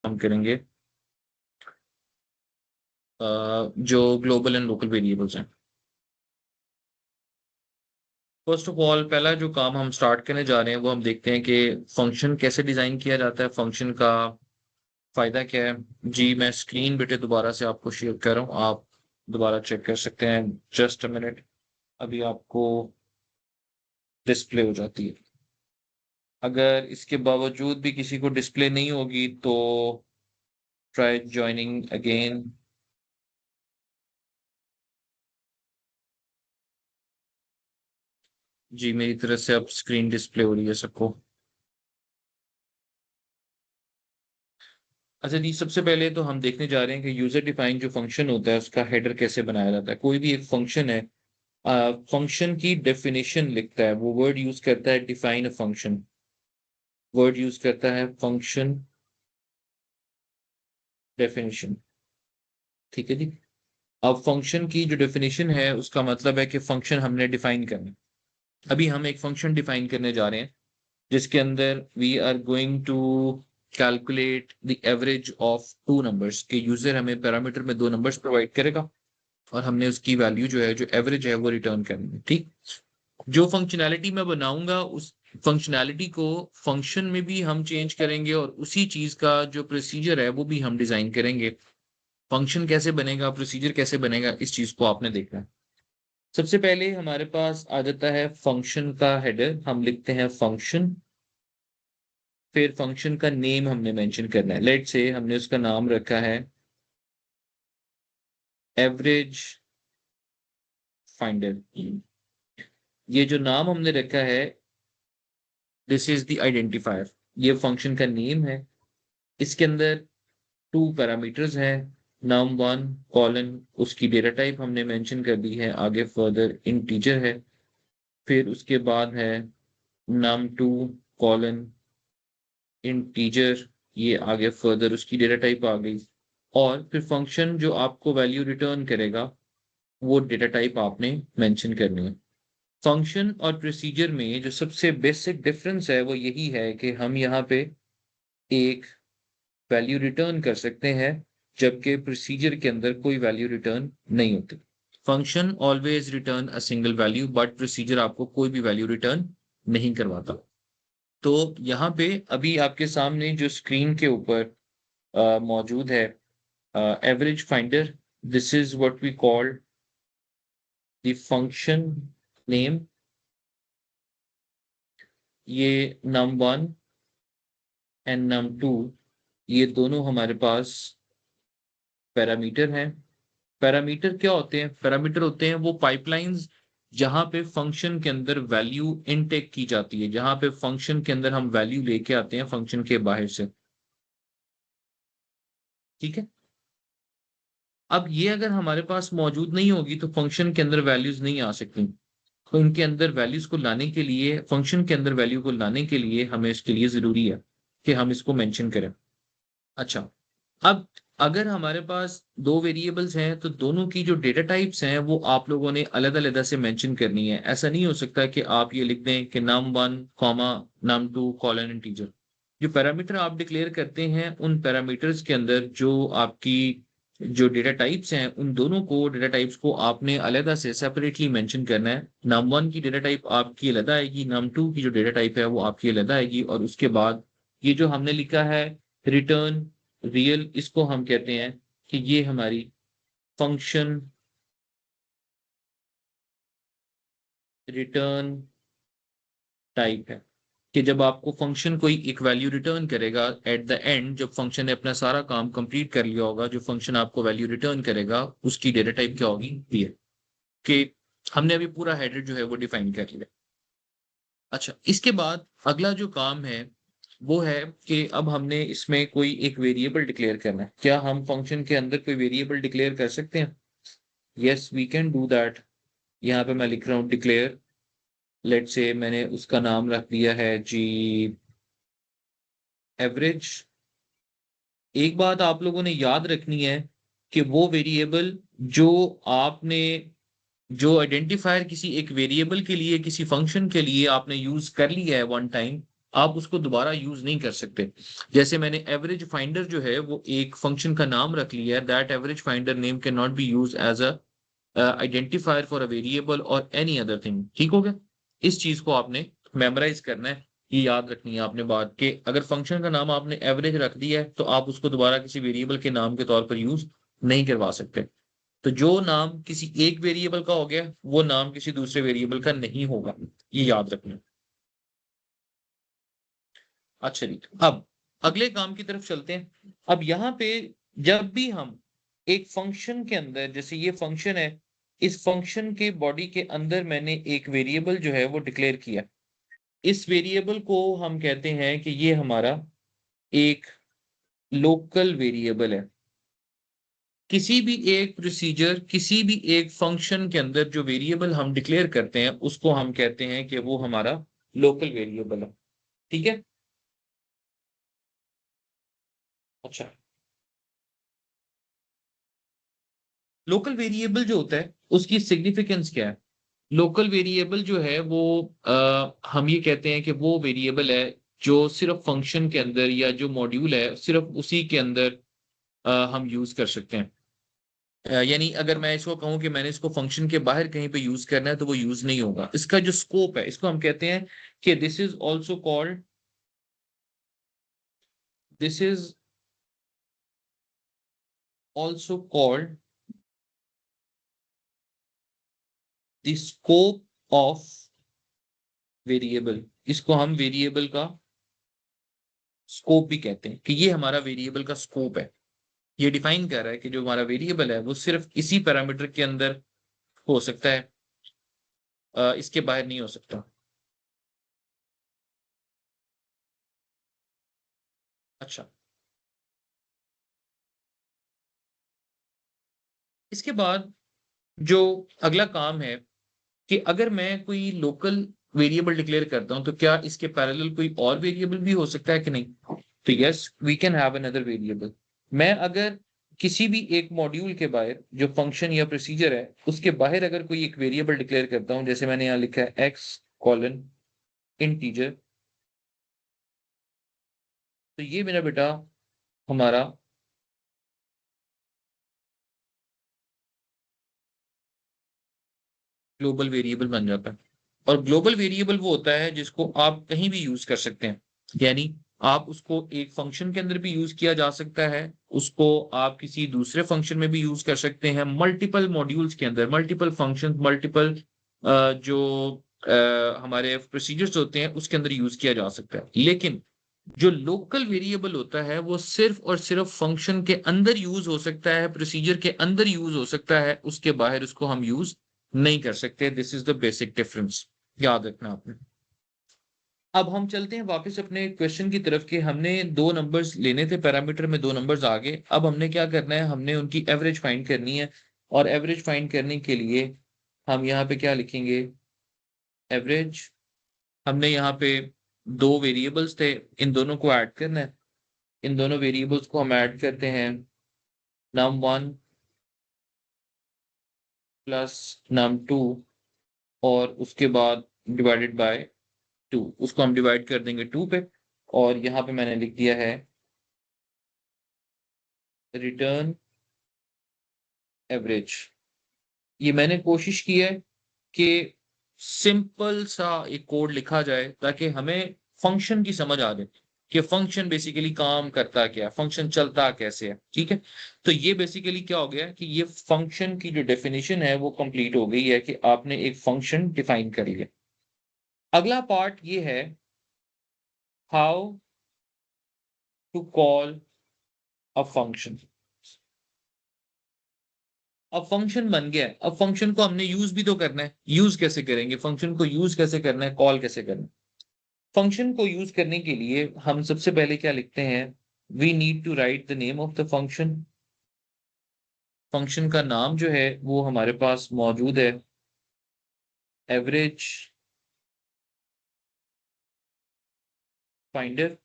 हम करेंगे जो ग्लोबल एंड लोकल वेरिएबल्स हैं। फर्स्ट ऑफ ऑल पहला जो काम हम स्टार्ट करने जा रहे हैं वो हम देखते हैं कि फंक्शन कैसे डिजाइन किया जाता है, फंक्शन का फायदा क्या है। जी मैं स्क्रीन बेटे दोबारा से आपको शेयर कर रहा हूँ, आप दोबारा चेक कर सकते हैं। जस्ट अ मिनट, अभी आपको डिस्प्ले हो जाती है। अगर इसके बावजूद भी किसी को डिस्प्ले नहीं होगी तो ट्राई ज्वाइनिंग अगेन। जी मेरी तरफ से अब स्क्रीन डिस्प्ले हो रही है सबको। अच्छा जी, सबसे पहले तो हम देखने जा रहे हैं कि यूजर डिफाइन जो फंक्शन होता है उसका हेडर कैसे बनाया जाता है। कोई भी एक फंक्शन है, फंक्शन की डेफिनेशन लिखता है, वो वर्ड यूज करता है define a function, word use करता है फंक्शन डेफिनेशन। ठीक है जी। अब फंक्शन की जो डेफिनेशन है उसका मतलब है कि फंक्शन हमने डिफाइन करना है। अभी हम एक फंक्शन डिफाइन करने जा रहे हैं जिसके अंदर we are going to calculate the average of two numbers के यूजर हमें पैरामीटर में दो नंबर्स प्रोवाइड करेगा और हमने उसकी वैल्यू जो है, जो एवरेज है, वो रिटर्न करनी है। ठीक। जो फंक्शनैलिटी मैं बनाऊंगा उस फंक्शनैलिटी को फंक्शन में भी हम चेंज करेंगे और उसी चीज का जो प्रोसीजर है वो भी हम डिजाइन करेंगे। फंक्शन कैसे बनेगा, प्रोसीजर कैसे बनेगा, इस चीज को आपने देखना है। सबसे पहले हमारे पास आ जाता है फंक्शन का हेडर, हम लिखते हैं फंक्शन। फिर फंक्शन का नेम हमने मेंशन करना है। लेट से हमने उसका नाम रखा है एवरेज फाइंडर। ये जो नाम हमने रखा है, दिस इज द आइडेंटिफायर, ये फंक्शन का नेम है। इसके अंदर टू पैरामीटर्स हैं, नम वन कॉलन, उसकी डेटा टाइप हमने मेंशन कर दी है, आगे फर्दर इंटीजर है। फिर उसके बाद है नम टू कॉलन इंटीजर, ये आगे फर्दर उसकी डेटा टाइप आ गई। और फिर फंक्शन जो आपको वैल्यू रिटर्न करेगा वो डेटा टाइप आपने मेंशन करनी है। फंक्शन और प्रोसीजर में जो सबसे बेसिक डिफरेंस है वो यही है कि हम यहाँ पे एक वैल्यू रिटर्न कर सकते हैं जबकि प्रोसीजर के अंदर कोई वैल्यू रिटर्न नहीं होती। Function always return a single value but procedure आपको कोई भी वैल्यू रिटर्न नहीं करवाता। तो यहाँ पे अभी आपके सामने जो स्क्रीन के ऊपर मौजूद है average finder, this is what we call the function name. ये num one and num two, ये दोनों हमारे पास पैरामीटर हैं। पैरामीटर क्या होते हैं? पैरामीटर होते हैं वो पाइपलाइंस जहां पे फंक्शन के अंदर वैल्यू इनटेक की जाती है, जहां पे फंक्शन के अंदर हम वैल्यू लेके आते हैं फंक्शन के बाहर से। ठीक है। अब ये अगर हमारे पास मौजूद नहीं होगी तो फंक्शन के अंदर वैल्यूज नहीं आ सकती। तो इनके अंदर वैल्यूज को लाने के लिए, फंक्शन के अंदर वैल्यू को लाने के लिए हमें इसके लिए जरूरी है कि हम इसको मेंशन करें। अच्छा, अब अगर हमारे पास दो वेरिएबल्स हैं तो दोनों की जो डेटा टाइप्स हैं वो आप लोगों ने अलग अलग से मेंशन करनी है। ऐसा नहीं हो सकता कि आप ये लिख दें कि num one comma num two colon integer. जो पैरामीटर आप डिक्लेयर करते हैं उन पैरामीटर्स के अंदर जो आपकी जो डेटा टाइप्स हैं उन दोनों को, डेटा टाइप्स को आपने अलग से सेपरेटली मेंशन करना है। नम वन की डेटा टाइप आपकी अलग आएगी, नम टू की जो डेटा टाइप है वो आपकी अलग आएगी। और उसके बाद ये जो हमने लिखा है रिटर्न रियल, इसको हम कहते हैं कि ये हमारी फंक्शन रिटर्न टाइप है। कि जब आपको फंक्शन कोई एक वैल्यू रिटर्न करेगा एट द एंड, जब फंक्शन ने अपना सारा काम कंप्लीट कर लिया होगा, जो फंक्शन आपको वैल्यू रिटर्न करेगा उसकी डेटा टाइप क्या होगी, ये कि हमने अभी पूरा हेडर जो है वो डिफाइन कर लिया। अच्छा, इसके बाद अगला जो काम है वो है कि अब हमने इसमें कोई एक वेरिएबल डिक्लेयर करना है। क्या हम फंक्शन के अंदर कोई वेरिएबल डिक्लेयर कर सकते हैं? Yes we can do that. यहाँ पे मैं लिख रहा हूँ डिक्लेयर, लेट से मैंने उसका नाम रख दिया है जी एवरेज। एक बात आप लोगों ने याद रखनी है कि वो वेरिएबल जो आपने, जो आइडेंटिफायर किसी एक वेरिएबल के लिए, किसी फंक्शन के लिए आपने यूज कर लिया है वन टाइम, आप उसको दोबारा यूज नहीं कर सकते। जैसे मैंने एवरेज फाइंडर जो है वो एक फंक्शन का नाम रख लिया है, that average finder name can not be use as a identifier for a variable और एनी अदर थिंग। ठीक हो गया? इस चीज को आपने मेमोराइज करना है, ये याद रखनी है आपने बात के, अगर फंक्शन का नाम आपने एवरेज रख दिया है तो आप उसको दोबारा किसी वेरिएबल के नाम के तौर पर यूज नहीं करवा सकते। तो जो नाम किसी एक वेरिएबल का हो गया वो नाम किसी दूसरे वेरिएबल का नहीं होगा, ये याद रखना। अच्छा जी, अब अगले काम की तरफ चलते हैं। अब यहाँ पे जब भी हम एक फंक्शन के अंदर, जैसे ये फंक्शन है, इस फंक्शन के बॉडी के अंदर मैंने एक वेरिएबल जो है वो डिक्लेयर किया। इस वेरिएबल को हम कहते हैं कि ये हमारा एक लोकल वेरिएबल है। किसी भी एक प्रोसीजर, किसी भी एक फंक्शन के अंदर जो वेरिएबल हम डिक्लेयर करते हैं उसको हम कहते हैं कि वो हमारा लोकल वेरिएबल है। ठीक है? अच्छा, लोकल वेरिएबल जो होता है उसकी सिग्निफिकेंस क्या है? लोकल वेरिएबल जो है वो हम ये कहते हैं कि वो वेरिएबल है जो सिर्फ फंक्शन के अंदर या जो मॉड्यूल है सिर्फ उसी के अंदर हम यूज कर सकते हैं। यानी अगर मैं इसको कहूं कि मैंने इसको फंक्शन के बाहर कहीं पे यूज करना है तो वो यूज नहीं होगा। इसका जो स्कोप है इसको हम कहते हैं कि this is also called the scope of variable. इसको हम वेरिएबल का स्कोप भी कहते हैं कि ये हमारा वेरिएबल का स्कोप है। ये डिफाइन कर रहा है कि जो हमारा वेरिएबल है वो सिर्फ इसी पैरामीटर के अंदर हो सकता है, इसके बाहर नहीं हो सकता। अच्छा, इसके बाद जो अगला काम है कि अगर मैं कोई लोकल वेरिएबल डिक्लेयर करता हूं तो क्या इसके पैरेलल कोई और वेरिएबल भी हो सकता है कि नहीं? तो yes, we can have another variable. मैं अगर किसी भी एक मॉड्यूल के बाहर जो फंक्शन या प्रोसीजर है उसके बाहर अगर कोई एक वेरिएबल डिक्लेयर करता हूं, जैसे मैंने यहाँ लिखा है एक्स कॉलन इंटीजर, तो ये मेरा बेटा हमारा ग्लोबल वेरिएबल बन जाता है। और ग्लोबल वेरिएबल वो होता है जिसको आप कहीं भी यूज कर सकते हैं। यानी आप उसको एक फंक्शन के अंदर भी यूज किया जा सकता है, उसको आप किसी दूसरे फंक्शन में भी यूज कर सकते हैं, मल्टीपल मॉड्यूल्स के अंदर, मल्टीपल फंक्शन, मल्टीपल जो हमारे प्रोसीजर्स होते हैं उसके अंदर यूज किया जा सकता है। लेकिन जो लोकल वेरिएबल होता है वो सिर्फ और सिर्फ फंक्शन के अंदर यूज हो सकता है, प्रोसीजर के अंदर यूज हो सकता है, उसके बाहर उसको हम यूज नहीं कर सकते। This is the basic difference, याद रखना आपने। अब हम चलते हैं वापस अपने क्वेश्चन की तरफ कि हमने दो नंबर्स लेने थे, पैरामीटर में दो नंबर्स आ गए। अब हमने क्या करना है, हमने उनकी एवरेज फाइंड करनी है। और एवरेज फाइंड करने के लिए हम यहाँ पे क्या लिखेंगे? एवरेज। हमने यहाँ पे दो वेरिएबल्स थे, इन दोनों को ऐड करना है। इन दोनों वेरिएबल्स को हम ऐड करते हैं, num1 प्लस num2, और उसके बाद डिवाइडेड बाय 2। उसको हम डिवाइड कर देंगे 2 पे। और यहाँ पे मैंने लिख दिया है रिटर्न एवरेज। ये मैंने कोशिश की है कि सिंपल सा एक कोड लिखा जाए ताकि हमें फंक्शन की समझ आ जाए कि फंक्शन बेसिकली काम करता क्या है, फंक्शन चलता कैसे है। ठीक है? तो ये बेसिकली क्या हो गया कि ये फंक्शन की जो डेफिनेशन है वो कंप्लीट हो गई है कि आपने एक फंक्शन डिफाइन कर लिया। अगला पार्ट ये है, how to call a function. अब फंक्शन बन गया है, अब फंक्शन को हमने यूज भी तो करना है। यूज कैसे करेंगे फंक्शन को? यूज कैसे करना है, कॉल कैसे करना है? फंक्शन को यूज करने के लिए हम सबसे पहले क्या लिखते हैं? We need to write the name of the function. Function का नाम जो है वो हमारे पास मौजूद है, एवरेज फाइंडर।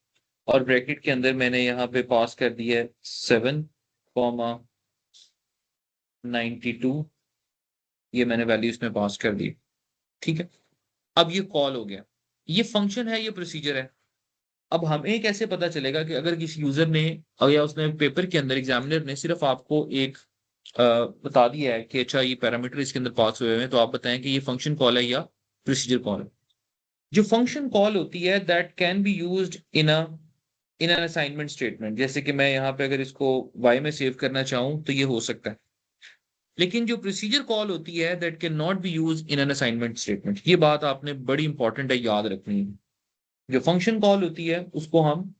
और ब्रैकेट के अंदर मैंने यहाँ पे पास कर दिया है 7,92। ये मैंने वैल्यू इसमें पास कर दी। ठीक है? अब ये कॉल हो गया। ये फंक्शन है, ये प्रोसीजर है। अब हमें कैसे पता चलेगा कि अगर किसी यूजर ने या उसने पेपर के अंदर एग्जामिनर ने सिर्फ आपको एक बता दिया है कि अच्छा ये पैरामीटर इसके अंदर पास हुए हैं, तो आप बताएं कि ये फंक्शन कॉल है या प्रोसीजर कॉल है। जो फंक्शन कॉल होती है that can be used in an assignment statement, जैसे कि मैं यहाँ पे अगर इसको y में सेव करना चाहूँ तो ये हो सकता है। लेकिन जो प्रोसीजर कॉल होती है that can not be use in an assignment statement, ये बात आपने बड़ी इंपॉर्टेंट है, याद रखनी है। जो फंक्शन कॉल होती है उसको हम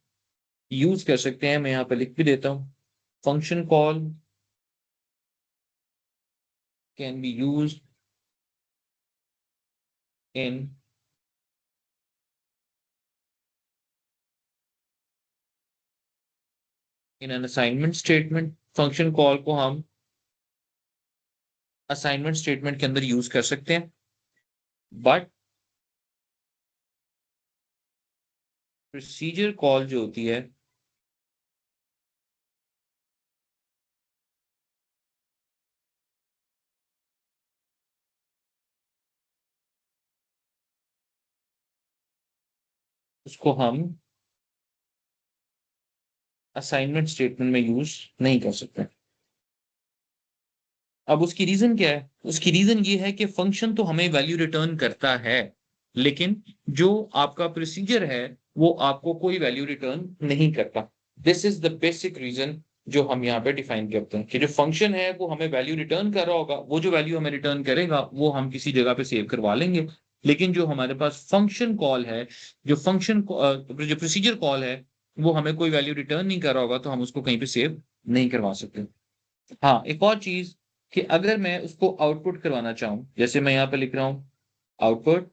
यूज कर सकते हैं, मैं यहाँ पे लिख भी देता हूँ। Function call can be use in an assignment statement. Function call को हम असाइनमेंट स्टेटमेंट के अंदर यूज कर सकते हैं, बट प्रोसीजर कॉल जो होती है उसको हम असाइनमेंट स्टेटमेंट में यूज नहीं कर सकते। अब उसकी रीजन क्या है? उसकी रीजन ये है कि फंक्शन तो हमें वैल्यू रिटर्न करता है, लेकिन जो आपका प्रोसीजर है वो आपको कोई वैल्यू रिटर्न नहीं करता। This is the basic reason जो हम यहाँ पे डिफाइन करते हैं कि जो फंक्शन है वो हमें वैल्यू रिटर्न कर रहा होगा, वो जो वैल्यू हमें रिटर्न करेगा वो हम किसी जगह पे सेव करवा लेंगे। लेकिन जो हमारे पास फंक्शन कॉल है, जो प्रोसीजर कॉल है, वो हमें कोई वैल्यू रिटर्न नहीं कर रहा होगा, तो हम उसको कहीं पे सेव नहीं करवा सकते। हाँ, एक और चीज कि अगर मैं उसको आउटपुट करवाना चाहूं, जैसे मैं यहाँ पे लिख रहा हूं आउटपुट,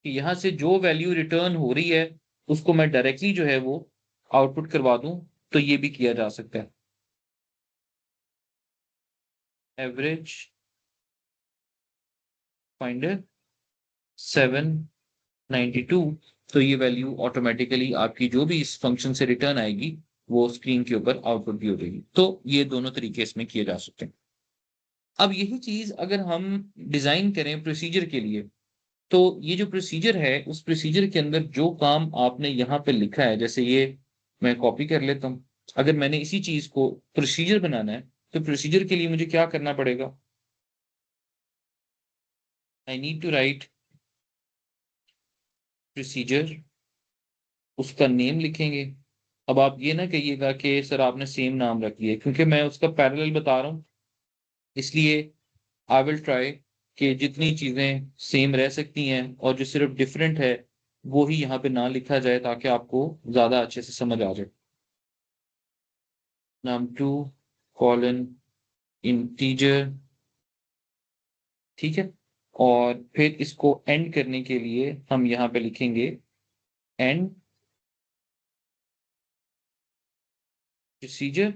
कि यहाँ से जो वैल्यू रिटर्न हो रही है उसको मैं डायरेक्टली जो है वो आउटपुट करवा दूं, तो ये भी किया जा सकता है। एवरेज फाइंडर 792, तो ये वैल्यू ऑटोमेटिकली आपकी जो भी इस फंक्शन से रिटर्न आएगी वो स्क्रीन के ऊपर आउटपुट भी हो जाएगी। तो ये दोनों तरीके इसमें किए जा सकते हैं। अब यही चीज अगर हम डिजाइन करें प्रोसीजर के लिए, तो ये जो प्रोसीजर है उस प्रोसीजर के अंदर जो काम आपने यहाँ पे लिखा है, जैसे ये मैं कॉपी कर लेता हूँ। अगर मैंने इसी चीज को प्रोसीजर बनाना है तो प्रोसीजर के लिए मुझे क्या करना पड़ेगा? I need to write procedure, उसका नेम लिखेंगे। अब आप ये ना कहिएगा कि सर आपने सेम नाम रख दिया, क्योंकि मैं उसका पैरेलल बता रहा हूँ, इसलिए आई विल ट्राई कि जितनी चीजें सेम रह सकती हैं और जो सिर्फ डिफरेंट है वो ही यहाँ पे ना लिखा जाए, ताकि आपको ज्यादा अच्छे से समझ आ जाए। num2 कॉलन इंटीजर, ठीक है। और फिर इसको एंड करने के लिए हम यहाँ पे लिखेंगे एंड प्रोसीजर,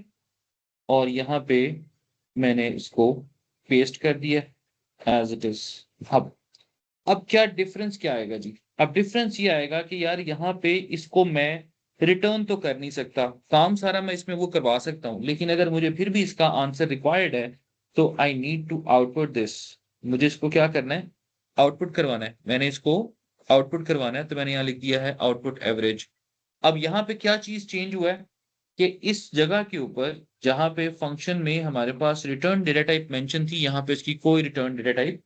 और यहाँ पे मैंने इसको पेस्ट कर दिया एज इट इज। अब क्या डिफरेंस क्या आएगा जी? अब डिफरेंस ये आएगा कि यार यहाँ पे इसको मैं रिटर्न तो कर नहीं सकता, काम सारा मैं इसमें वो करवा सकता हूँ, लेकिन अगर मुझे फिर भी इसका आंसर रिक्वायर्ड है तो I need to output this. मुझे इसको क्या करना है? आउटपुट करवाना है। मैंने इसको आउटपुट करवाना है, तो मैंने यहाँ लिख दिया है आउटपुट एवरेज। अब यहाँ पे क्या चीज चेंज हुआ है कि इस जगह के ऊपर जहां पे फंक्शन में हमारे पास रिटर्न डेटा टाइप मेंशन थी, यहाँ पे इसकी कोई रिटर्न डेटा टाइप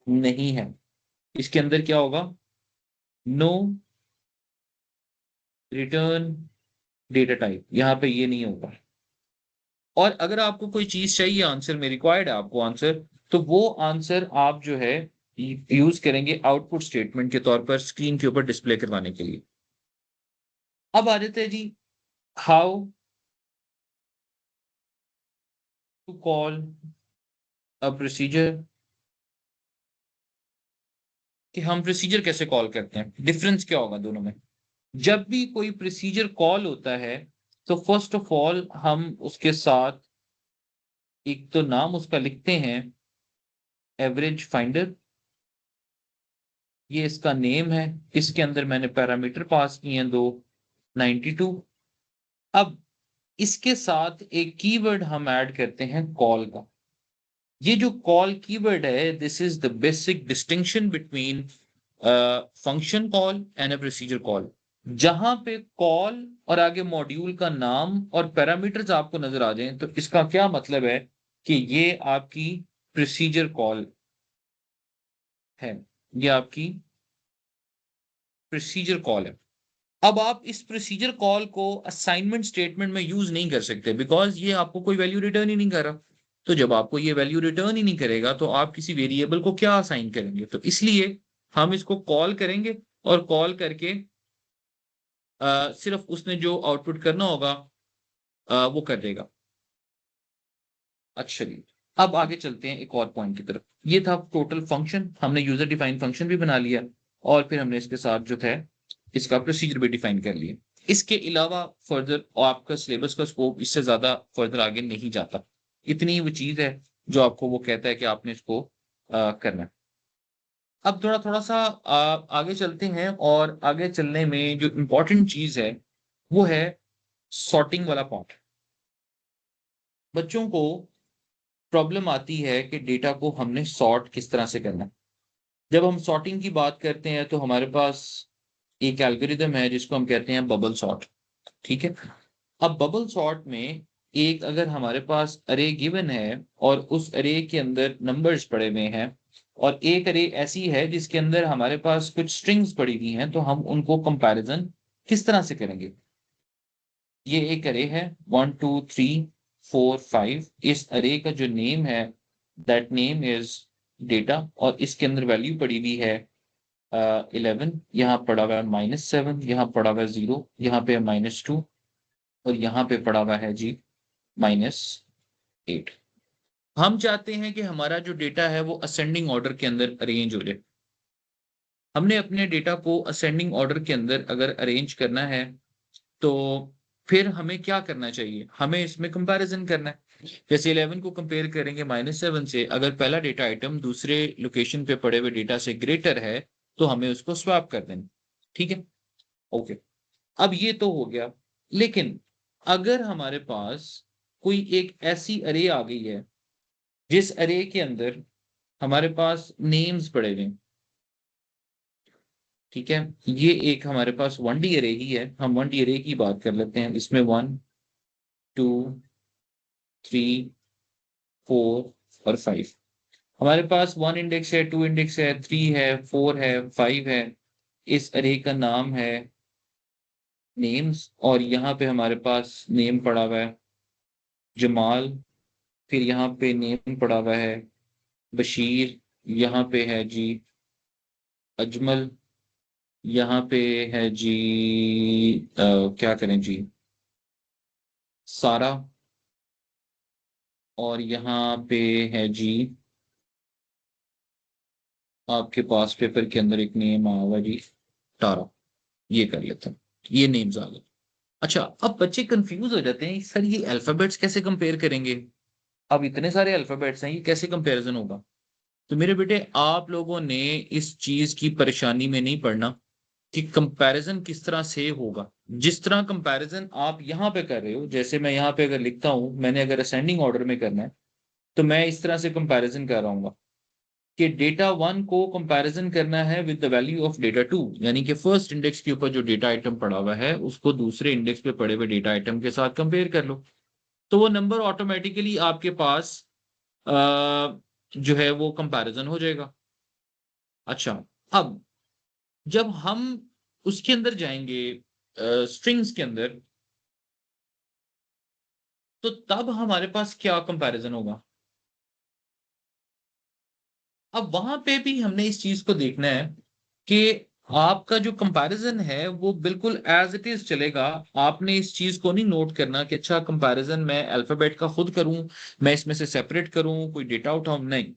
नहीं है। इसके अंदर क्या होगा? नो रिटर्न डेटा टाइप, यहाँ पे ये नहीं होगा। और अगर आपको कोई चीज चाहिए आंसर में, रिक्वायर्ड है आपको आंसर, तो वो आंसर आप जो है यूज करेंगे आउटपुट स्टेटमेंट के तौर पर स्क्रीन के ऊपर डिस्प्ले करवाने के लिए। अब आ जाते हैं जी, how to call a procedure, कि हम प्रोसीजर कैसे कॉल करते हैं, डिफरेंस क्या होगा दोनों में। जब भी कोई प्रोसीजर कॉल होता है तो फर्स्ट ऑफ ऑल हम उसके साथ एक तो नाम उसका लिखते हैं, एवरेज फाइंडर, ये इसका नेम है। इसके अंदर मैंने पैरामीटर पास किए हैं दो, 92। अब इसके साथ एक कीवर्ड हम ऐड करते हैं कॉल का। ये जो कॉल कीवर्ड है, this is the basic distinction between function call and a procedure call. जहां पे कॉल और आगे मॉड्यूल का नाम और पैरामीटर्स आपको नजर आ जाएं तो इसका क्या मतलब है कि ये आपकी प्रोसीजर कॉल है, ये आपकी प्रोसीजर कॉल है। अब आप इस प्रोसीजर कॉल को असाइनमेंट स्टेटमेंट में यूज नहीं कर सकते बिकॉज ये आपको कोई वैल्यू रिटर्न ही नहीं कर रहा। तो जब आपको ये वैल्यू रिटर्न ही नहीं करेगा तो आप किसी वेरिएबल को क्या असाइन करेंगे? तो इसलिए हम इसको कॉल करेंगे और कॉल करके सिर्फ उसने जो आउटपुट करना होगा वो कर देगा। अच्छा जी, अब आगे चलते हैं एक और पॉइंट की तरफ। ये था टोटल फंक्शन, हमने यूजर डिफाइन फंक्शन भी बना लिया और फिर हमने इसके साथ जो था इसका प्रोसीजर भी डिफाइन कर लिया। इसके अलावा फर्दर आपका सिलेबस का स्कोप इससे ज्यादा फर्दर आगे नहीं जाता। इतनी वो चीज है जो आपको वो कहता है कि आपने इसको करना है। अब थोड़ा थोड़ा सा आगे चलते हैं और आगे चलने में जो इम्पोर्टेंट चीज है वो है सॉर्टिंग वाला पॉइंट। बच्चों को प्रॉब्लम आती है कि डेटा को हमने सॉर्ट किस तरह से करना है। जब हम सॉर्टिंग की बात करते हैं तो हमारे पास एक एल्गोरिदम है जिसको हम कहते हैं बबल सॉर्ट। ठीक है। अब बबल सॉर्ट में एक अगर हमारे पास अरे गिवन है और उस अरे के अंदर नंबर्स पड़े हुए हैं और एक अरे ऐसी है जिसके अंदर हमारे पास कुछ स्ट्रिंग्स पड़ी हुई हैं तो हम उनको कंपैरिजन किस तरह से करेंगे? ये एक अरे है 1 2 3 4 5। इस अरे का जो नेम है दैट नेम इज डेटा और इसके अंदर वैल्यू पड़ी हुई है 11। यहाँ पड़ा हुआ है -7, यहाँ पड़ा हुआ है 0, यहाँ पे -2 और यहाँ पे पड़ा हुआ है जी -8। हम चाहते हैं कि हमारा जो डेटा है वो असेंडिंग ऑर्डर के अंदर अरेंज हो जाए। हमने अपने डेटा को असेंडिंग ऑर्डर के अंदर अगर अरेंज करना है तो फिर हमें क्या करना चाहिए? हमें इसमें कंपैरिजन करना है। जैसे 11 को कंपेयर करेंगे -7 से, अगर पहला डेटा आइटम दूसरे लोकेशन पे पड़े हुए डेटा से ग्रेटर है तो हमें उसको स्वैप कर देना। ठीक है, ओके। अब ये तो हो गया, लेकिन अगर हमारे पास कोई एक ऐसी अरे आ गई है जिस अरे के अंदर हमारे पास नेम्स पड़े हुए हैं, ठीक है, ये एक हमारे पास 1D अरे ही है, हम 1D अरे की बात कर लेते हैं। इसमें 1 2 3 4 और 5 हमारे पास 1 इंडेक्स है, 2 इंडेक्स है, 3 है, 4 है, 5 है। इस अरे का नाम है नेम्स और यहाँ पे हमारे पास नेम पड़ा हुआ है जमाल। फिर यहाँ पे नेम पड़ा हुआ है बशीर। यहाँ पे है जी अजमल। यहाँ पे है जी क्या करें जी सारा। और यहाँ पे है जी आपके पास पेपर के अंदर एक नेम आया हुआ जी तारा। ये कर लेते हैं, ये नेम्स आ गए। अच्छा, अब बच्चे कंफ्यूज हो जाते हैं सर ये अल्फाबेट्स कैसे कंपेयर करेंगे? अब इतने सारे अल्फाबेट्स हैं, ये कैसे कंपैरिजन होगा? तो मेरे बेटे आप लोगों ने इस चीज की परेशानी में नहीं पड़ना कि कंपैरिजन किस तरह से होगा। जिस तरह कंपैरिजन आप यहाँ पे कर रहे हो, जैसे मैं यहाँ पे अगर लिखता हूं मैंने अगर असेंडिंग ऑर्डर में करना है तो मैं इस तरह से कंपैरिजन कर रहा हूँ कि डेटा 1 को कंपैरिजन करना है with the value of data 2, यानी कि फर्स्ट इंडेक्स के ऊपर जो डेटा आइटम पड़ा हुआ है उसको दूसरे इंडेक्स पे पड़े हुए डेटा आइटम के साथ कंपेयर कर लो। तो वो नंबर ऑटोमेटिकली आपके पास अ, जो है वो कंपैरिजन हो जाएगा। अच्छा, अब जब हम उसके अंदर जाएंगे स्ट्रिंग्स के अंदर तो तब हमारे पास क्या कंपैरिजन होगा? अब वहां पे भी हमने इस चीज को देखना है कि आपका जो कंपैरिजन है वो बिल्कुल एज इट इज चलेगा। आपने इस चीज को नहीं नोट करना कि अच्छा कंपैरिजन मैं अल्फाबेट का खुद करूं, मैं इसमें से सेपरेट करूं, कोई डेटा उठाऊं, नहीं।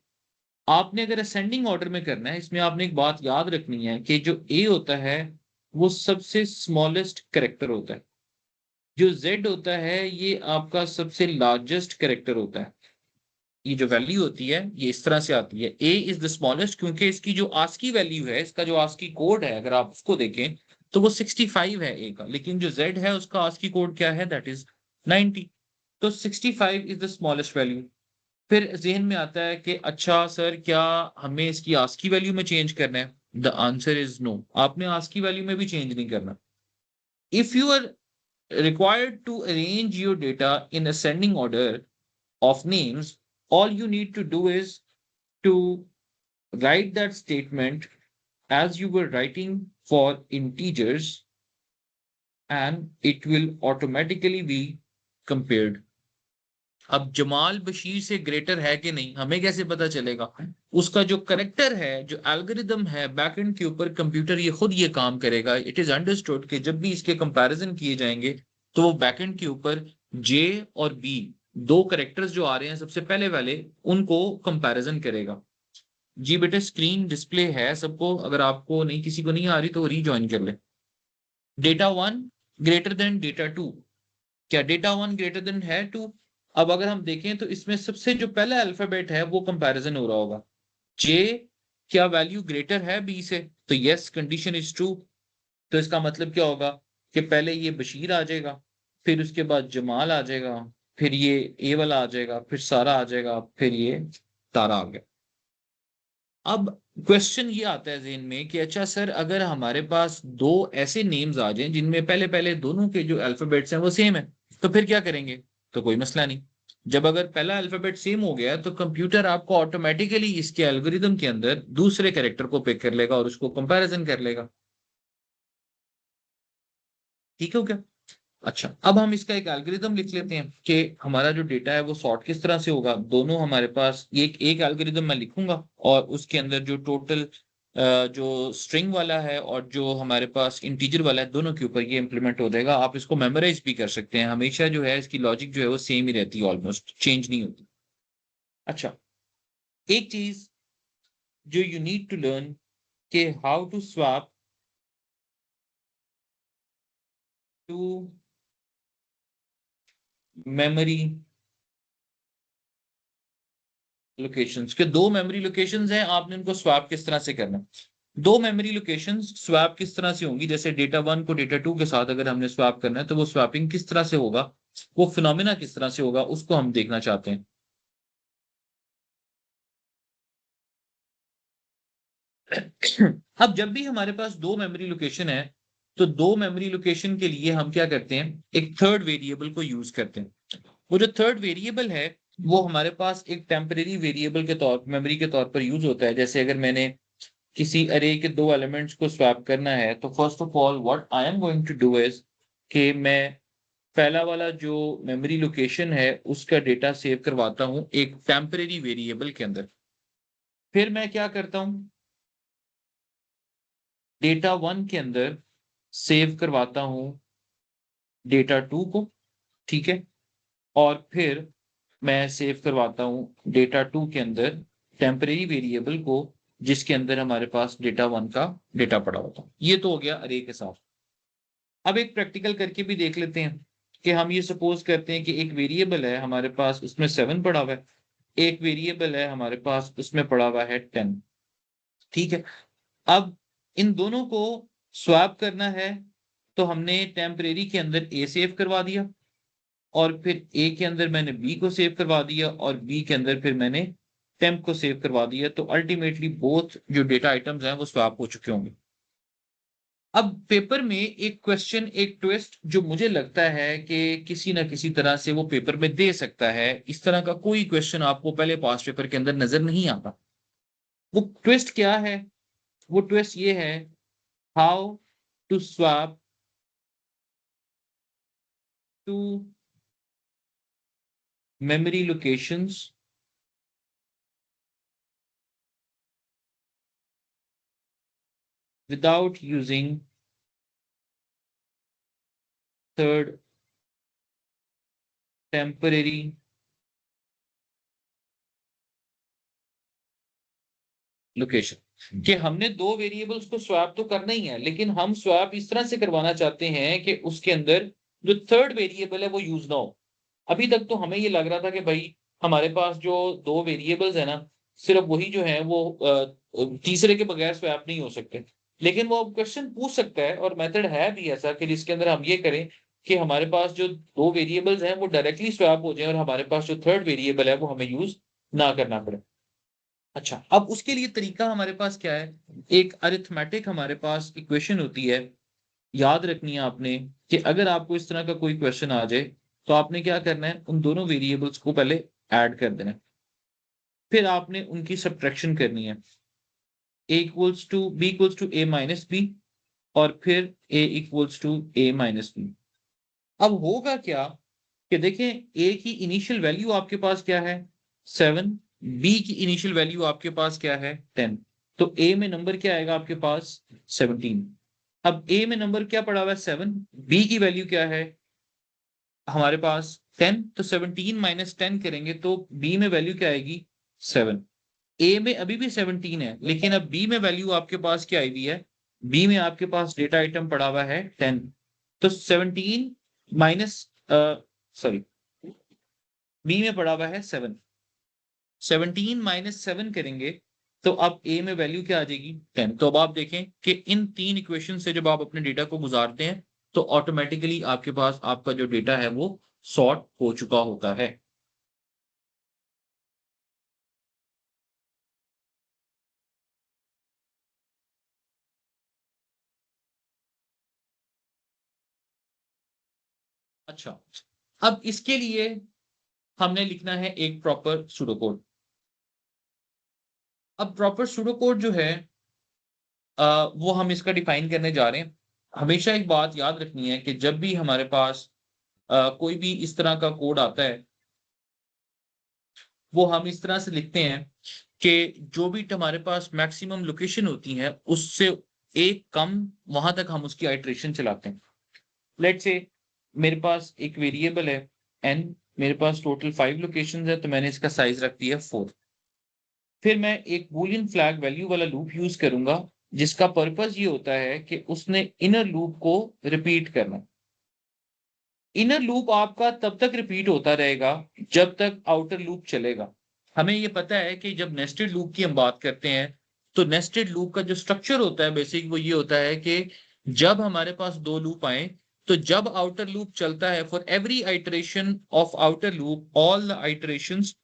आपने अगर असेंडिंग ऑर्डर में करना है इसमें आपने एक बात याद रखनी है कि जो ए होता है वो सबसे स्मॉलेस्ट कैरेक्टर होता है, जो जेड होता है ये आपका सबसे लार्जेस्ट कैरेक्टर होता है। ये जो वैल्यू होती है ये इस तरह से आती है, ए इज द स्मॉलेस्ट, क्योंकि इसकी जो आस्की वैल्यू है, इसका जो आस्की कोड है अगर आप उसको देखें तो वो 65 है ए का, लेकिन जो जेड है उसका आस्की कोड क्या है? That is 90। तो 65 इज द स्मॉलेस्ट वैल्यू। फिर जहन में आता है कि अच्छा सर क्या हमें इसकी आस्की वैल्यू में चेंज करना है? The answer is no. आपने आस्क की वैल्यू में भी चेंज नहीं करना। If you are required to arrange your data in ascending order of names, all you need to do is to write that statement as you were writing for integers, and it will automatically be compared. अब जमाल बशीर से greater है कि नहीं हमें कैसे पता चलेगा? उसका जो करेक्टर है, जो एल्गोरिदम है बैकएंड के ऊपर, कंप्यूटर ये खुद ये काम करेगा। इट इज अंडरस्टूड कि जब भी इसके कंपैरिजन किए जाएंगे तो वो बैकएंड के ऊपर जे और बी, दो करेक्टर्स जो आ रहे हैं सबसे पहले वाले, उनको कंपैरिजन करेगा। जी बेटे स्क्रीन डिस्प्ले है सबको, अगर आपको नहीं, किसी को नहीं आ रही तो रीजॉइन कर ले। Data one greater than data two, क्या डेटा वन ग्रेटर देन है टू? अब अगर हम देखें तो इसमें सबसे जो पहला अल्फाबेट है वो कंपैरिजन हो रहा होगा। जे क्या वैल्यू ग्रेटर है बी से? तो यस, कंडीशन इज ट्रू। तो इसका मतलब क्या होगा कि पहले ये बशीर आ जाएगा, फिर उसके बाद जमाल आ जाएगा, फिर ये ए वाला आ जाएगा, फिर सारा आ जाएगा, फिर ये तारा आ गया। अब क्वेश्चन ये आता है ज़हन में कि अच्छा सर, अगर हमारे पास दो ऐसे नेम्स आ जाएं जिनमें पहले पहले दोनों के जो अल्फाबेट्स हैं वो सेम है, तो फिर क्या करेंगे? तो कोई मसला नहीं। जब अगर पहला अल्फाबेट सेम हो गया तो कंप्यूटर आपको ऑटोमेटिकली इसके एल्गोरिदम के अंदर दूसरे कैरेक्टर को पिक कर लेगा और उसको कंपैरिजन कर लेगा। ठीक हो क्या? अच्छा, अब हम इसका एक एल्गोरिदम लिख लेते हैं कि हमारा जो डेटा है वो सॉर्ट किस तरह से होगा। दोनों हमारे पास एक एल्गोरिदम मैं लिखूंगा और उसके अंदर जो टोटल जो स्ट्रिंग वाला है और जो हमारे पास इंटीजर वाला है, दोनों के ऊपर ये इंप्लीमेंट हो जाएगा। आप इसको मेमोराइज भी कर सकते हैं, हमेशा जो है इसकी लॉजिक जो है वो सेम ही रहती है, ऑलमोस्ट चेंज नहीं होती। अच्छा, एक चीज जो यू नीड टू लर्न कि how to swap two memory locations के, दो मेमोरी लोकेशंस हैं, आपने उनको स्वैप किस तरह से करना है। दो मेमोरी लोकेशंस स्वैप किस तरह से होंगी, जैसे डेटा वन को डेटा टू के साथ अगर हमने स्वैप करना है तो वो स्वैपिंग किस तरह से होगा, वो फिनोमिना किस तरह से होगा, उसको हम देखना चाहते हैं। अब जब भी हमारे पास दो मेमोरी लोकेशन है तो दो मेमोरी लोकेशन के लिए हम क्या करते हैं, एक थर्ड वेरिएबल को यूज करते हैं। वो जो थर्ड वेरिएबल है वो हमारे पास एक टेम्परेरी वेरिएबल के तौर मेमोरी के तौर पर यूज होता है। जैसे अगर मैंने किसी अरे के दो एलिमेंट्स को स्वैप करना है तो first of all what I am going to do is कि मैं पहला वाला जो मेमोरी लोकेशन है उसका डेटा सेव करवाता हूं एक टेम्परेरी वेरिएबल के अंदर। फिर मैं क्या करता हूं, डेटा वन के अंदर सेव करवाता हूं डेटा टू को, ठीक है, और फिर मैं सेव करवाता हूं डेटा टू के अंदर टेम्परेरी वेरिएबल को जिसके अंदर हमारे पास डेटा वन का डेटा पड़ा होता। ये तो हो गया अरे के साथ। अब एक प्रैक्टिकल करके भी देख लेते हैं कि हम ये सपोज करते हैं कि एक वेरिएबल है हमारे पास, उसमें 7 पड़ा हुआ है, एक वेरिएबल है हमारे पास उसमें पड़ा हुआ है 10। ठीक है, अब इन दोनों को स्वैप करना है तो हमने टेम्परेरी के अंदर ए सेव करवा दिया और फिर ए के अंदर मैंने बी को सेव करवा दिया और बी के अंदर फिर मैंने टेम्प को सेव करवा दिया। तो अल्टीमेटली बोथ जो डेटा आइटम्स हैं वो स्वैप हो चुके होंगे। अब पेपर में एक क्वेश्चन, एक ट्विस्ट जो मुझे लगता है कि किसी ना किसी तरह से वो पेपर में दे सकता है, इस तरह का कोई क्वेश्चन आपको पहले पास पेपर के अंदर नजर नहीं आता। वो ट्विस्ट क्या है? वो ट्विस्ट ये है, how to swap two memory locations without using third temporary location. कि हमने दो वेरिएबल्स को स्वैप तो करना ही है लेकिन हम स्वैप इस तरह से करवाना चाहते हैं कि उसके अंदर जो थर्ड वेरिएबल है वो यूज ना हो। अभी तक तो हमें ये लग रहा था कि भाई हमारे पास जो दो वेरिएबल्स है ना, सिर्फ वही जो है वो तीसरे के बगैर स्वैप नहीं हो सकते। लेकिन वो क्वेश्चन पूछ सकता है और मेथड है भी ऐसा कि जिसके अंदर हम ये करें कि हमारे पास जो दो वेरिएबल्स हैं वो डायरेक्टली स्वैप हो जाए और हमारे पास जो थर्ड वेरिएबल है वो हमें यूज ना करना पड़े। अच्छा, अब उसके लिए तरीका हमारे पास क्या है? एक अरिथमेटिक हमारे पास इक्वेशन होती है, याद रखनी है आपने कि अगर आपको इस तरह का कोई क्वेश्चन आ जाए तो आपने क्या करना है, उन दोनों वेरिएबल्स को पहले ऐड कर देना है, फिर आपने उनकी सब्ट्रैक्शन करनी है। a equals to b equals to a minus B और फिर a equals to a minus B. अब होगा क्या कि देखें, a की इनिशियल वैल्यू आपके पास क्या है? 7। b की इनिशियल वैल्यू आपके पास क्या है? 10। तो a में नंबर क्या आएगा आपके पास? 17। अब a में नंबर क्या पड़ा हुआ है? 7। b की वैल्यू क्या है हमारे पास? 10। तो 17 माइनस 10 करेंगे तो b में वैल्यू क्या आएगी? 7। ए में अभी भी 17 है, लेकिन अब बी में वैल्यू आपके पास क्या आई हुई है? बी में आपके पास डेटा आइटम पड़ा हुआ है 10। तो 17 माइनस, सॉरी, बी में पड़ा हुआ है 7। 17 माइनस 7 करेंगे तो अब ए में वैल्यू क्या आ जाएगी? 10। तो अब आप देखें कि इन तीन इक्वेशन से जब आप अपने डेटा को गुजारते हैं तो ऑटोमेटिकली आपके पास आपका जो डेटा है वो सॉर्ट हो चुका होता है। अच्छा, अब इसके लिए हमने लिखना है एक प्रॉपर सूडोकोड। अब प्रॉपर सूडोकोड जो है वो हम इसका डिफाइन करने जा रहे हैं। हमेशा एक बात याद रखनी है कि जब भी हमारे पास कोई भी इस तरह का कोड आता है, वो हम इस तरह से लिखते हैं कि जो भी हमारे पास मैक्सिमम लोकेशन होती है उससे एक कम वहां तक हम उसकी आइटरेशन चलाते हैं। लेट्स से मेरे पास एक वेरिएबल है n, मेरे पास टोटल 5 लोकेशंस है तो मैंने इसका साइज रख दिया 4। फिर मैं एक बूलियन फ्लैग वैल्यू वाला लूप यूज करूंगा जिसका पर्पस ये होता है कि उसने इनर लूप को रिपीट करना। इनर लूप आपका तब तक रिपीट होता रहेगा जब तक आउटर लूप चलेगा। हमें ये पता है कि जब नेस्टेड लूप की हम बात करते हैं तो नेस्टेड लूप का जो स्ट्रक्चर होता है बेसिक वो ये होता है कि जब हमारे पास दो लूप आए तो जब आउटर लूप चलता है, for every iteration of outer loop all the iterations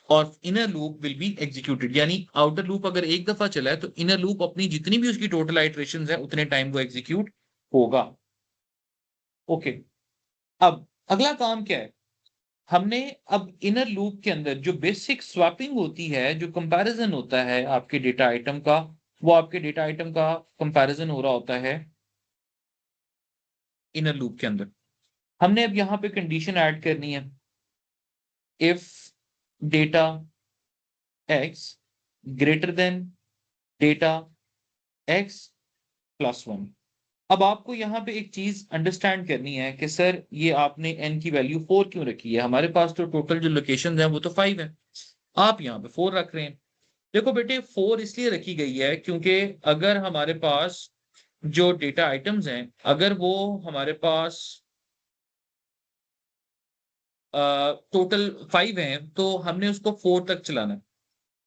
और inner loop will be executed. यानी आउटर लूप अगर एक दफा चला है तो इनर लूप अपनी जितनी भी उसकी टोटल आइटरेशन है उतने टाइम वो एग्जीक्यूट होगा। ओके, अब अगला काम क्या है? हमने अब इनर लूप के अंदर जो बेसिक स्वैपिंग होती है, जो कंपैरिजन होता है आपके डेटा आइटम का, वो आपके डेटा आइटम का कंपैरिजन हो रहा होता है इनर लूप के अंदर। हमने अब यहां पे कंडीशन ऐड करनी है, if data x greater than data x plus one. अब आपको यहाँ पे एक चीज अंडरस्टैंड करनी है कि सर ये आपने n की वैल्यू 4 क्यों रखी है? हमारे पास तो टोटल जो लोकेशन है वो तो 5 है, आप यहाँ पे 4 रख रहे हैं। देखो बेटे, 4 इसलिए रखी गई है क्योंकि अगर हमारे पास जो डेटा आइटम्स हैं अगर वो हमारे पास टोटल 5 हैं तो हमने उसको 4 तक चलाना है।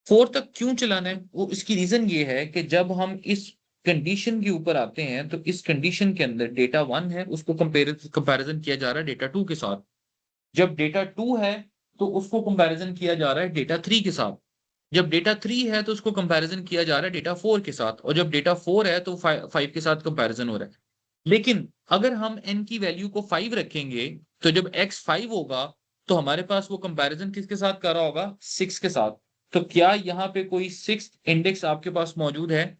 4 तक क्यों चलाना है? वो इसकी रीजन ये है कि जब हम इस कंडीशन के ऊपर आते हैं तो इस कंडीशन के अंदर डेटा 1 है उसको कंपैरिजन किया जा रहा है डेटा 2 के साथ। जब डेटा 2 है तो उसको कंपैरिजन किया जा रहा है डेटा 3 के साथ। जब डेटा 3 है तो उसको कंपैरिजन किया जा रहा है डेटा 4 के साथ, और जब डेटा 4 है तो 5 के साथ कंपैरिजन हो रहा है। लेकिन अगर हम n की वैल्यू को 5 रखेंगे तो जब x 5 होगा तो हमारे पास वो कंपैरिजन किसके साथ कर रहा होगा? 6 के साथ। तो क्या यहाँ पे कोई 6 इंडेक्स आपके पास मौजूद है?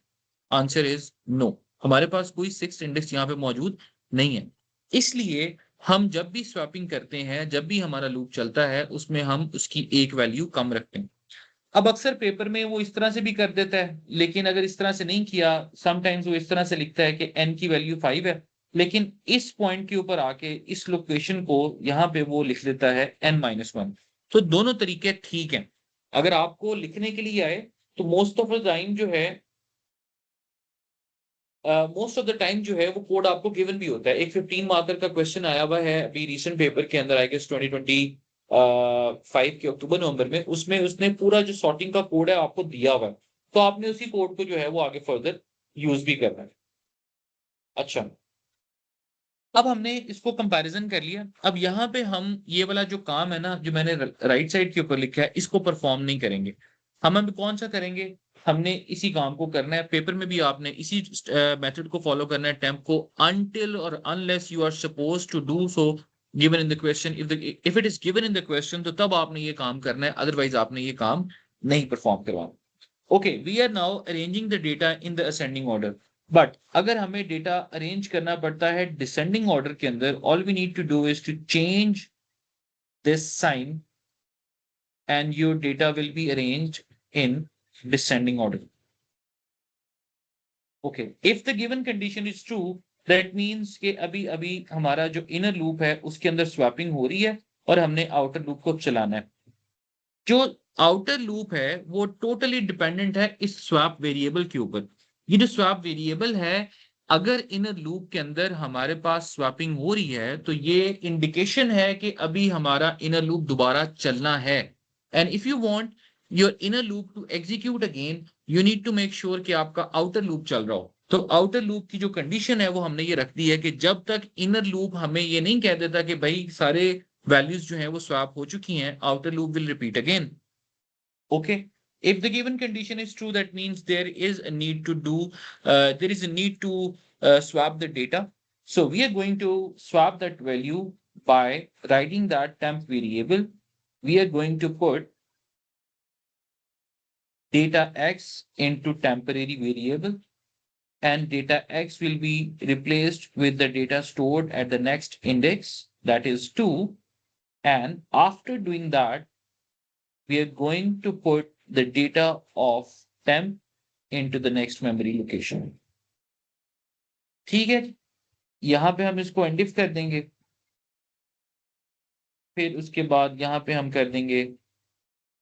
आंसर इज नो, हमारे पास कोई 6 इंडेक्स यहाँ पे मौजूद नहीं है। इसलिए हम जब भी स्वैपिंग करते हैं, जब भी हमारा लूप चलता है उसमें हम उसकी एक वैल्यू कम रखते हैं। अब अक्सर पेपर में वो इस तरह से भी कर देता है, लेकिन अगर इस तरह से नहीं किया, समटाइम्स वो इस तरह से लिखता है कि n की वैल्यू 5 है, लेकिन इस पॉइंट के ऊपर आके इस लोकेशन को यहाँ पे वो लिख देता है n-1। तो दोनों तरीके ठीक हैं। अगर आपको लिखने के लिए आए तो मोस्ट ऑफ द टाइम जो है, मोस्ट ऑफ द टाइम जो है वो कोड आपको गिवन भी होता है। एक 15 मार्कर का क्वेश्चन आया हुआ है अभी रिसेंट पेपर के अंदर, आई गेस 2025 के अक्टूबर नवंबर में, उसमें उसने पूरा जो सॉर्टिंग का कोड है आपको दिया हुआ है। तो आपने उसी कोड को जो है वो आगे फर्दर यूज भी करना है। अच्छा, अब हमने इसको कंपैरिजन कर लिया। अब यहाँ पे हम ये वाला जो काम है ना जो मैंने राइट साइड के ऊपर लिखा है इसको परफॉर्म नहीं करेंगे। हम अभी कौन सा करेंगे, हमने इसी काम को करना है, पेपर में भी आपने इसी मेथड को फॉलो करना है, टेम्प को, until और unless you are supposed to do so given in the question, if it is given in the question तो तब आपने ये काम करना है, अदरवाइज आपने ये काम नहीं परफॉर्म करवाना। Okay, we are now arranging the data in the ascending order, but अगर हमें डेटा अरेंज करना पड़ता है डिसेंडिंग ऑर्डर के अंदर, all we need to do is to change this sign and your data will be arranged in descending order. Okay, if the given condition is true, that means कि अभी अभी हमारा जो इनर लूप है उसके अंदर स्वैपिंग हो रही है और हमने आउटर लूप को चलाना है। जो आउटर लूप है वो टोटली डिपेंडेंट है इस स्वैप वेरिएबल के ऊपर। ये जो स्वैप वेरिएबल है, अगर इनर लूप के अंदर हमारे पास स्वैपिंग हो रही है तो ये इंडिकेशन है कि अभी हमारा इनर लूप दोबारा चलना है। And if you want your inner loop to execute again, you need to make sure कि आपका आउटर लूप चल रहा हो। तो आउटर लूप की जो कंडीशन है वो हमने ये रख दी है कि जब तक इनर लूप हमें ये नहीं कह देता कि भाई सारे वैल्यूज जो है वो स्वैप हो चुकी हैं, outer loop will repeat again. Okay, if the given condition is true, that means there is a need to do there is a need to swap the data. So we are going to swap that value by writing that temp variable. We are going to put data x into temporary variable, and data x will be replaced with the data stored at the next index, that is 2. And after doing that, we are going to put the data of temp into the next memory location. ठीक है, यहां पे हम इसको एंडिफ कर देंगे, फिर उसके बाद यहां पे हम कर देंगे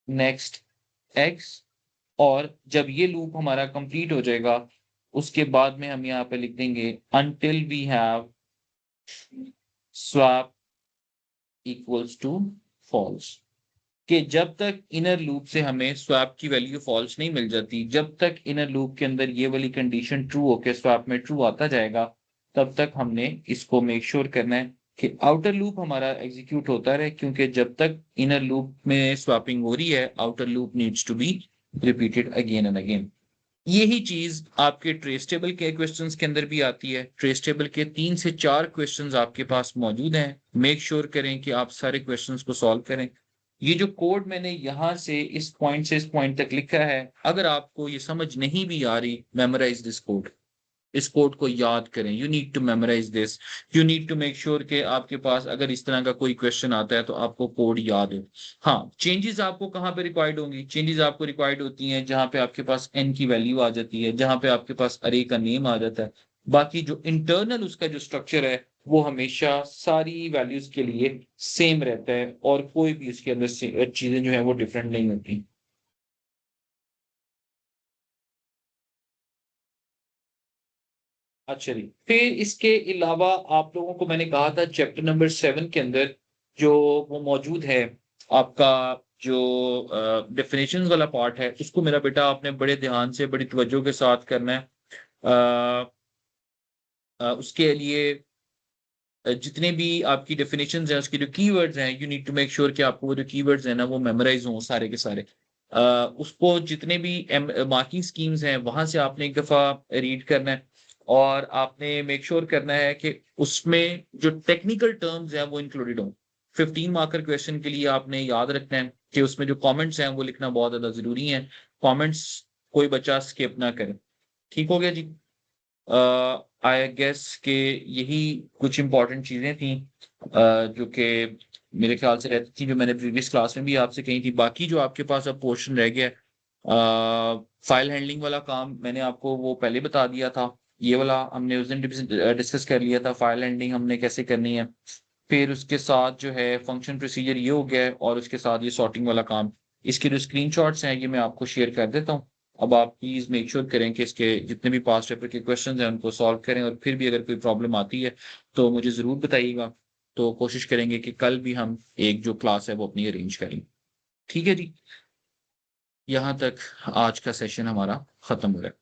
नेक्स्ट x, और जब ये लूप हमारा कंप्लीट हो जाएगा उसके बाद में हम यहाँ पे लिख देंगे until we have swap equals to false, कि जब तक इनर लूप से हमें स्वैप की वैल्यू फॉल्स नहीं मिल जाती, जब तक इनर लूप के अंदर ये वाली कंडीशन ट्रू होकर स्वैप में ट्रू आता जाएगा, तब तक हमने इसको मेक श्योर करना है कि आउटर लूप हमारा एग्जीक्यूट होता रहे, क्योंकि जब तक इनर लूप में स्वैपिंग हो रही है, outer loop needs to be repeated again and again. यही चीज आपके ट्रेस टेबल के क्वेश्चंस के अंदर भी आती है। ट्रेस टेबल के 3 से 4 क्वेश्चंस आपके पास मौजूद हैं। मेक श्योर करें कि आप सारे क्वेश्चंस को सॉल्व करें। ये जो कोड मैंने यहां से इस पॉइंट तक लिखा है, अगर आपको ये समझ नहीं भी आ रही, मेमोराइज दिस कोड, इस कोड को याद करें। You need to memorise this, you need to make sure कि आपके पास अगर इस तरह का कोई क्वेश्चन आता है तो आपको कोड याद हो। हाँ, चेंजेस आपको कहाँ पे रिक्वायर्ड होंगी? चेंजेस आपको रिक्वायर्ड होती हैं जहां पे आपके पास n की वैल्यू आ जाती है, जहां पे आपके पास अरे का नेम आ जाता है। बाकी जो इंटरनल उसका जो स्ट्रक्चर है वो हमेशा सारी वैल्यूज के लिए सेम रहता है, और कोई भी उसके अंदर चीजें जो है वो डिफरेंट नहीं होती। अच्छा जी, फिर इसके अलावा आप लोगों को मैंने कहा था चैप्टर नंबर 7 के अंदर जो वो मौजूद है, आपका जो डेफिनेशंस वाला पार्ट है, उसको मेरा बेटा आपने बड़े ध्यान से बड़ी तवज्जो के साथ करना है। उसके लिए जितने भी आपकी डेफिनेशंस हैं, उसके जो कीवर्ड्स हैं, you need to make sure कि आपको वो जो कीवर्ड्स हैं ना वो मेमोराइज हों सारे के सारे। उसको जितने भी मार्किंग स्कीम्स हैं वहां से आपने एक दफा रीड करना है, और आपने मेक श्योर करना है कि उसमें जो टेक्निकल टर्म्स हैं वो इंक्लूडेड हों। 15 मार्कर क्वेश्चन के लिए आपने याद रखना है कि उसमें जो कमेंट्स हैं वो लिखना बहुत ज्यादा जरूरी है। कमेंट्स कोई बच्चा स्किप ना करे। ठीक हो गया जी? आई गेस के यही कुछ इंपॉर्टेंट चीजें थी जो कि मेरे ख्याल से रहती थी, जो मैंने प्रीवियस क्लास में भी आपसे कही थी। बाकी जो आपके पास अब पोर्शन रह गया, फाइल हैंडलिंग वाला काम मैंने आपको वो पहले बता दिया था, ये वाला हमने उस दिन डिस्कस कर लिया था, फाइल हैंडलिंग हमने कैसे करनी है। फिर उसके साथ जो है फंक्शन प्रोसीजर ये हो गया है, और उसके साथ ये सॉर्टिंग वाला काम। इसके जो स्क्रीनशॉट्स हैं ये मैं आपको शेयर कर देता हूँ। अब आप प्लीज मेक श्योर करें कि इसके जितने भी पास्ट पेपर के क्वेश्चंस हैं उनको सॉल्व करें, और फिर भी अगर कोई प्रॉब्लम आती है तो मुझे जरूर बताइएगा। तो कोशिश करेंगे कि कल भी हम एक जो क्लास है वो अपनी अरेंज करें। ठीक है जी, यहाँ तक आज का सेशन हमारा खत्म हो रहा है।